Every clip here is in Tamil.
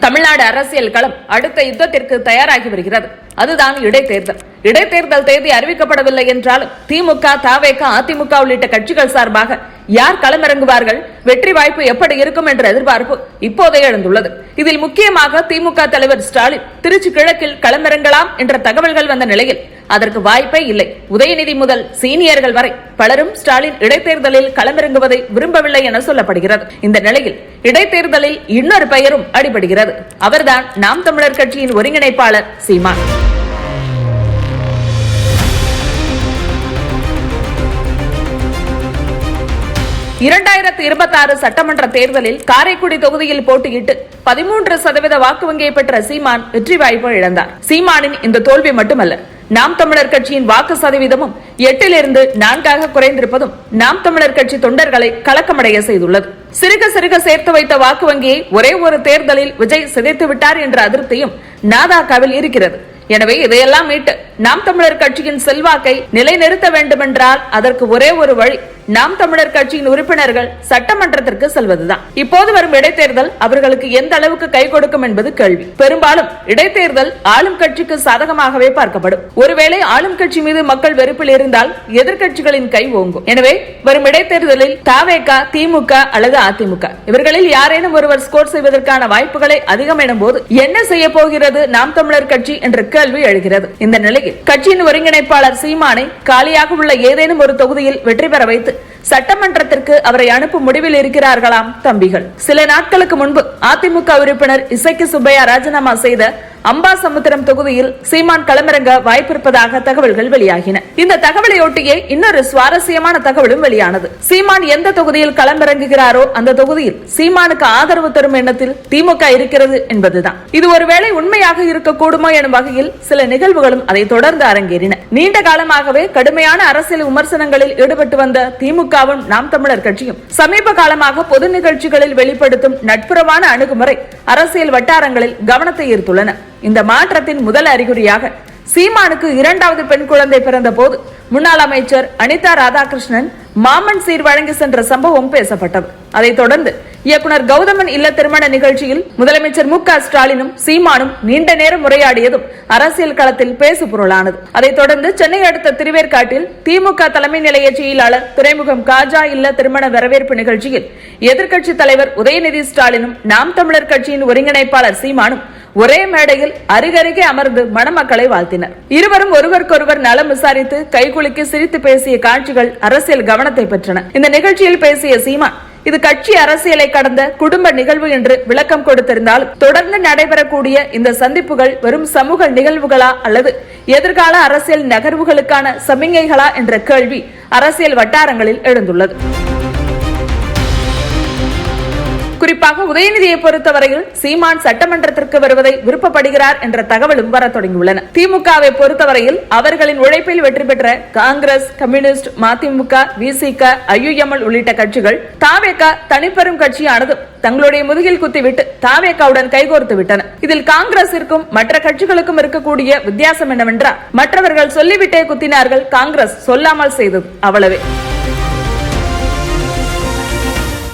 தமிழ்நாடு அரசியல் களம் அடுத்த யுத்தத்திற்கு தயாராகி வருகிறது. அதுதான் இடைத்தேர்தல். இடைத்தேர்தல் தேதி அறிவிக்கப்படவில்லை என்றாலும் திமுக, தவேக, அதிமுக உள்ளிட்ட கட்சிகள் சார்பாக யார் களமிறங்குவார்கள், வெற்றி வாய்ப்பு எப்படி இருக்கும் என்ற எதிர்பார்ப்பு இப்போதே எழுந்துள்ளது. இதில் முக்கியமாக திமுக தலைவர் ஸ்டாலின் திருச்சி கிழக்கில் களமிறங்கலாம் என்ற தகவல்கள் வந்த நிலையில் அதற்கு வாய்ப்பே இல்லை. உதயநிதி முதல் சீனியர்கள் வரை பலரும் ஸ்டாலின் இடைத்தேர்தலில் களமிறங்குவதை விரும்பவில்லை என சொல்லப்படுகிறது. இந்த நிலையில் இடைத்தேர்தலில் இன்னொரு பெயரும் அடிபடுகிறது. அவர்தான் நாம் தமிழர் கட்சியின் ஒருங்கிணைப்பாளர் சீமான். இரண்டாயிரத்து 26 சட்டமன்ற தேர்தலில் காரைக்குடி தொகுதியில் போட்டியிட்டு 13% வாக்கு வங்கியை பெற்ற சீமான் வெற்றி வாய்ப்பு இழந்தார். சீமானின் இந்த தோல்வி மட்டுமல்ல, நாம் தமிழர் கட்சியின் வாக்கு சதவீதமும் 8லிருந்து 4 குறைந்திருப்பதும் நாம் தமிழர் கட்சி தொண்டர்களை கலக்கமடைய செய்துள்ளது. சிறுக சிறுக சேர்த்து வைத்த வாக்கு வங்கியை ஒரே ஒரு தேர்தலில் விஜய் சிதைத்து விட்டார் என்ற அதிருப்தியும் நாதாக்காவில் இருக்கிறது. எனவே இதையெல்லாம் மீட்டு நாம் தமிழர் கட்சியின் செல்வாக்கை நிலைநிறுத்த வேண்டுமென்றால் அதற்கு ஒரே ஒரு வழி நாம் தமிழர் கட்சியின் உறுப்பினர்கள் சட்டமன்றத்திற்கு செல்வதுதான். இப்போது வரும் இடைத்தேர்தல் அவர்களுக்கு எந்த அளவுக்கு கை கொடுக்கும் என்பது கேள்வி. பெரும்பாலும் இடைத்தேர்தல் ஆளும் கட்சிக்கு சாதகமாகவே பார்க்கப்படும். ஒருவேளை ஆளும் கட்சி மீது மக்கள் வெறுப்பில் இருந்தால் எதிர்கட்சிகளின் கை ஓங்கும். எனவே வரும் இடைத்தேர்தலில் தவேக, திமுக அல்லது அதிமுக இவர்களில் யாரேனும் ஒருவர் ஸ்கோர் செய்வதற்கான வாய்ப்புகளை அதிகம் எனும் போது என்ன செய்ய போகிறது நாம் தமிழர் கட்சி என்ற கேள்வி எழுகிறது. இந்த நிலையில் கட்சியின் ஒருங்கிணைப்பாளர் சீமானை காலியாக உள்ள ஏதேனும் ஒரு தொகுதியில் வெற்றி பெற வைத்து சட்டமன்றத்திற்கு அவரை அனுப்பும் முடிவில் இருக்கிறார்களாம் தம்பிகள். சில நாட்களுக்கு முன்பு அதிமுக உறுப்பினர் இசைக்கு சுப்பையா ராஜினாமா செய்த அம்பாசமுத்திரம் தொகுதியில் சீமான் களமிறங்க வாய்ப்பிருப்பதாக தகவல்கள் வெளியாகின. இந்த தகவலையொட்டியே இன்னொரு சுவாரஸ்யமான தகவலும் வெளியானது. சீமான் எந்த தொகுதியில் களமிறங்குகிறாரோ அந்த தொகுதியில் சீமானுக்கு ஆதரவு தரும் எண்ணத்தில் திமுக இருக்கிறது என்பதுதான். இது ஒருவேளை உண்மையாக இருக்கக்கூடுமோ எனும் வகையில் சில நிகழ்வுகளும் அதை தொடர்ந்து அரங்கேறின. நீண்ட காலமாகவே கடுமையான அரசியல் விமர்சனங்களில் ஈடுபட்டு வந்த திமுகவும் நாம் தமிழர் கட்சியும் சமீப காலமாக பொது நிகழ்ச்சிகளில் வெளிப்படுத்தும் நட்புறவான அணுகுமுறை அரசியல் வட்டாரங்களில் கவனத்தை ஈர்த்துள்ளன. இந்த மாற்றத்தின் முதல் அறிகுறியாக சீமானுக்கு 2வது பெண் குழந்தை பிறந்த போது முன்னாள் அமைச்சர் அனிதா ராதாகிருஷ்ணன் மாமன் சீர் வழங்கி சென்ற சம்பவம் பேசப்பட்டது. அதைத் தொடர்ந்து இயக்குனர் கௌதமன் இல்ல திருமண நிகழ்ச்சியில் முதலமைச்சர் மு.க. ஸ்டாலினும் சீமானும் நீண்ட நேரம் உரையாடியதும் அரசியல் களத்தில் பேசு பொருளானது. அதைத் தொடர்ந்து சென்னை அடுத்த திருவேற்காட்டில் திமுக தலைமை நிலைய செயலாளர் துறைமுகம் காஜா இல்ல திருமண வரவேற்பு நிகழ்ச்சியில் எதிர்க்கட்சி தலைவர் உதயநிதி ஸ்டாலினும் நாம் தமிழர் கட்சியின் ஒருங்கிணைப்பாளர் சீமானும் ஒரே மேடையில் அருகருகே அமர்ந்து மணமக்களை வாழ்த்தினர். இருவரும் ஒருவருக்கொருவர் நலம் விசாரித்து கைகுலுக்கி சிரித்து பேசிய காட்சிகள் அரசியல் கவனத்தை பெற்றன. இந்த நிகழ்ச்சியில் பேசிய சீமான் இது கட்சி அரசியலை கடந்த குடும்ப நிகழ்வு என்று விளக்கம் கொடுத்திருந்தாலும் தொடர்ந்து நடைபெறக்கூடிய இந்த சந்திப்புகள் வெறும் சமூக நிகழ்வுகளா அல்லது எதிர்கால அரசியல் நகர்வுகளுக்கான சமிங்கைகளா என்ற கேள்வி அரசியல் வட்டாரங்களில் எழுந்துள்ளது. குறிப்பாக உதயநிதியை பொறுத்தவரையில் சீமான் சட்டமன்றத்திற்கு வருவதை விருப்பப்படுகிறார் என்ற தகவலும் வர தொடங்கியுள்ளன. திமுகவை பொறுத்தவரையில் அவர்களின் உழைப்பில் வெற்றி பெற்ற காங்கிரஸ், கம்யூனிஸ்ட், மதிமுக, விசிக, ஐயுஎம்எல் உள்ளிட்ட கட்சிகள் தவேக தனிப்பெரும் கட்சியானதும் தங்களுடைய முதுகில் குத்திவிட்டு தவேகவுடன் கைகோர்த்து விட்டன. இதில் காங்கிரசிற்கும் மற்ற கட்சிகளுக்கும் இருக்கக்கூடிய வித்தியாசம் என்னவென்றால் மற்றவர்கள் சொல்லிவிட்டே குத்தினார்கள், காங்கிரஸ் சொல்லாமல் செய்தது, அவ்வளவே.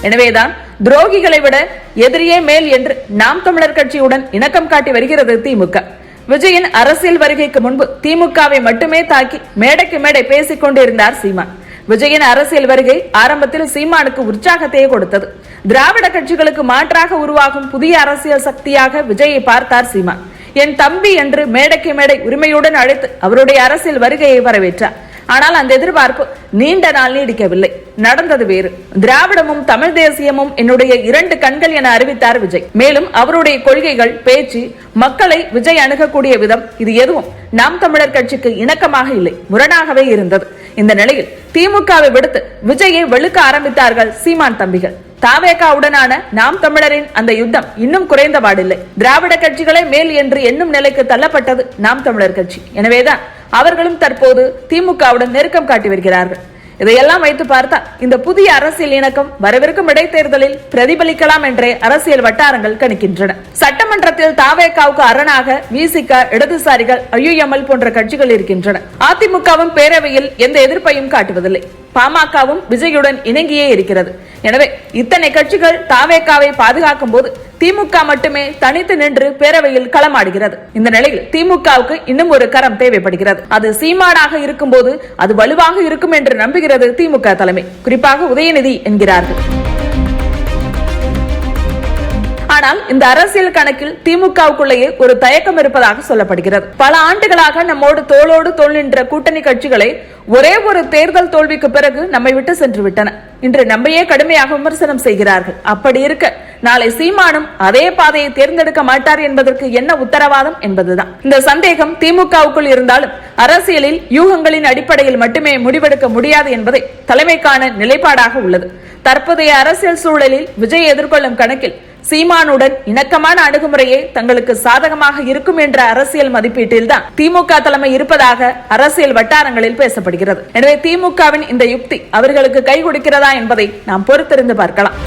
எனவேதான் துரோகிகளை விட எதிரியே மேல் என்று நாம் தமிழர் கட்சியுடன் இணக்கம் காட்டி வருகிறது திமுக. விஜயின் அரசியல் வருகைக்கு முன்பு திமுகவை மட்டுமே தாக்கி மேடைக்கு மேடை பேசிக் கொண்டிருந்தார் சீமான். விஜயின் அரசியல் வருகை ஆரம்பத்தில் சீமானுக்கு உற்சாகத்தையே கொடுத்தது. திராவிட கட்சிகளுக்கு மாற்றாக உருவாகும் புதிய அரசியல் சக்தியாக விஜயை பார்த்தார் சீமான். என் தம்பி என்று மேடைக்கு மேடை உரிமையுடன் அழைத்து அவருடைய அரசியல் வருகையை வரவேற்றார். ஆனால் அந்த எதிர்பார்ப்பு நீண்ட நாள் நீடிக்கவில்லை. நடந்தது வேறு. திராவிடமும் தமிழ் தேசியமும் என்னுடைய 2 கண்கள் என அறிவித்தார் விஜய். மேலும் அவருடைய கொள்கைகள், பேச்சு, மக்களை விஜய் அணுகக்கூடிய விதம் இது எதுவும் நாம் தமிழர் கட்சிக்கு இணக்கமாக இல்லை, முரணாகவே இருந்தது. இந்த நிலையில் திமுகவை விடுத்து விஜயை வெளுக்க ஆரம்பித்தார்கள் சீமான் தம்பிகள். தவேகவுடனான நாம் தமிழரின் அந்த யுத்தம் இன்னும் குறைந்தபாடில்லை. திராவிட கட்சிகளே மேல் என்று எண்ணும் நிலைக்கு தள்ளப்பட்டது நாம் தமிழர் கட்சி. எனவேதான் அவர்களும் தற்போது திமுகவுடன் நெருக்கம் காட்டி வருகிறார்கள். இதையெல்லாம் வைத்து பார்த்தால் இந்த புதிய அரசியல் இணக்கம் வரவிருக்கும் இடைத்தேர்தலில் பிரதிபலிக்கலாம் என்றே அரசியல் வட்டாரங்கள் கணிக்கின்றன. சட்டமன்றத்தில் தவேகவுக்கு அரணாக விசிக, இடதுசாரிகள், ஐயுஎம்எல் போன்ற கட்சிகள் இருக்கின்றன. அதிமுகவும் பேரவையில் எந்த எதிர்ப்பையும் காட்டுவதில்லை. பாமகவும் விஜயுடன் இணங்கியே இருக்கிறது. எனவே இத்தனை கட்சிகள் தாவேகாவை பாதுகாக்கும் போது திமுக மட்டுமே தனித்து நின்று பேரவையில் களமாடுகிறது. இந்த நிலையில் திமுகவுக்கு இன்னும் ஒரு கரம் தேவைப்படுகிறது. அது சீமானாக இருக்கும் போது அது வலுவாக இருக்கும் என்று நம்புகிறது திமுக தலைமை, குறிப்பாக உதயநிதி என்கிறார்கள். ஆனால் இந்த அரசியல் கணக்கில் திமுகவுக்குள்ளேயே ஒரு தயக்கம் இருப்பதாக சொல்லப்படுகிறது. பல ஆண்டுகளாக நம்மோடு தோளோடு தோள் நின்ற கூட்டணி கட்சிகளை ஒரே ஒரு தேர்தல் தோல்விக்கு பிறகு நம்மை விட்டு சென்று விட்டன. இன்று நம்மையே கடுமையாக விமர்சனம் செய்கிறார்கள். அப்படி இருக்க நாளை சீமானும் அதே பாதையை தேர்ந்தெடுக்க மாட்டார் என்பதற்கு என்ன உத்தரவாதம் என்பதுதான். இந்த சந்தேகம் திமுகவுக்குள் இருந்தாலும் அரசியலில் யூகங்களின் அடிப்படையில் மட்டுமே முடிவெடுக்க முடியாது என்பதை தலைமைக்கான நிலைப்பாடாக உள்ளது. தற்போதைய அரசியல் சூழலில் விஜய் எதிர்கொள்ளும் கணக்கில் சீமானுடன் இணக்கமான அணுகுமுறையே தங்களுக்கு சாதகமாக இருக்கும் என்ற அரசியல் மதிப்பீட்டில்தான் திமுக தலைமை இருப்பதாக அரசியல் வட்டாரங்களில் பேசப்படுகிறது. எனவே திமுகவின் இந்த யுக்தி அவர்களுக்கு கை கொடுக்கிறதா என்பதை நாம் பொறுத்திருந்து பார்க்கலாம்.